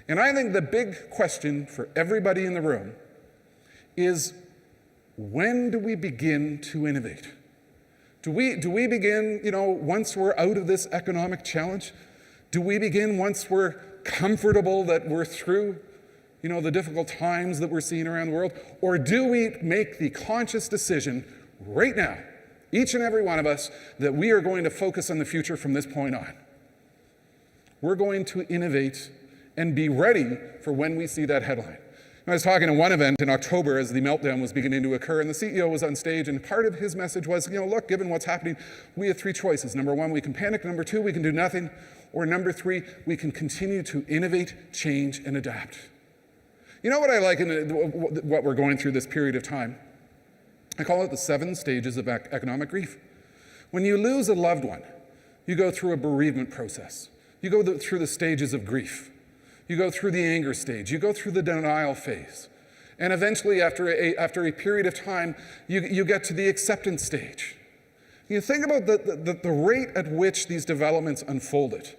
And I think the big question for everybody in the room is, when do we begin to innovate? Do we begin, once we're out of this economic challenge? Do we begin once we're comfortable that we're through, the difficult times that we're seeing around the world? Or do we make the conscious decision right now, each and every one of us, that we are going to focus on the future from this point on? We're going to innovate and be ready for when we see that headline. I was talking at one event in October as the meltdown was beginning to occur, and the CEO was on stage, and part of his message was, look, given what's happening, we have three choices. Number one, we can panic. Number two, we can do nothing. Or number three, we can continue to innovate, change, and adapt. You know what I like in what we're going through this period of time? I call it the 7 stages of economic grief. When you lose a loved one, you go through a bereavement process. You go through the stages of grief. You go through the anger stage. You go through the denial phase. And eventually, after a period of time, you get to the acceptance stage. You think about the rate at which these developments unfolded.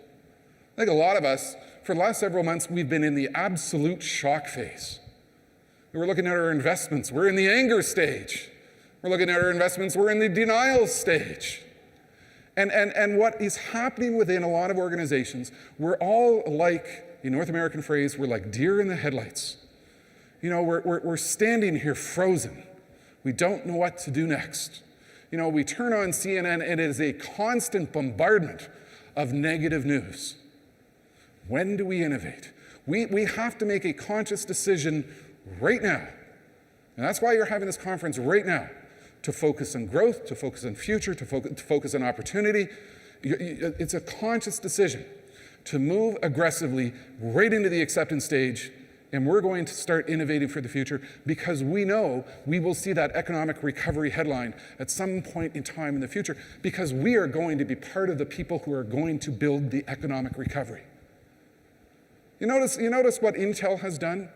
I think a lot of us, for the last several months, we've been in the absolute shock phase. We're looking at our investments. We're in the anger stage. We're looking at our investments. We're in the denial stage. And what is happening within a lot of organizations, we're all like, the North American phrase, we're like deer in the headlights. We're standing here frozen. We don't know what to do next. We turn on CNN and it is a constant bombardment of negative news. When do we innovate? We have to make a conscious decision right now. And that's why you're having this conference right now, to focus on growth, to focus on future, to focus on opportunity. It's a conscious decision to move aggressively right into the acceptance stage, and we're going to start innovating for the future because we know we will see that economic recovery headline at some point in time in the future, because we are going to be part of the people who are going to build the economic recovery. You notice what Intel has done?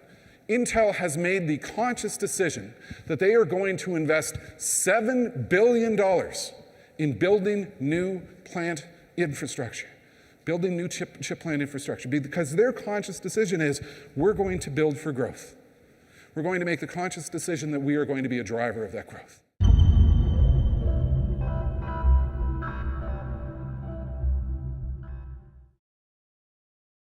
Intel has made the conscious decision that they are going to invest $7 billion in building new plant infrastructure. Building new chip plant infrastructure, because their conscious decision is, we're going to build for growth. We're going to make the conscious decision that we are going to be a driver of that growth.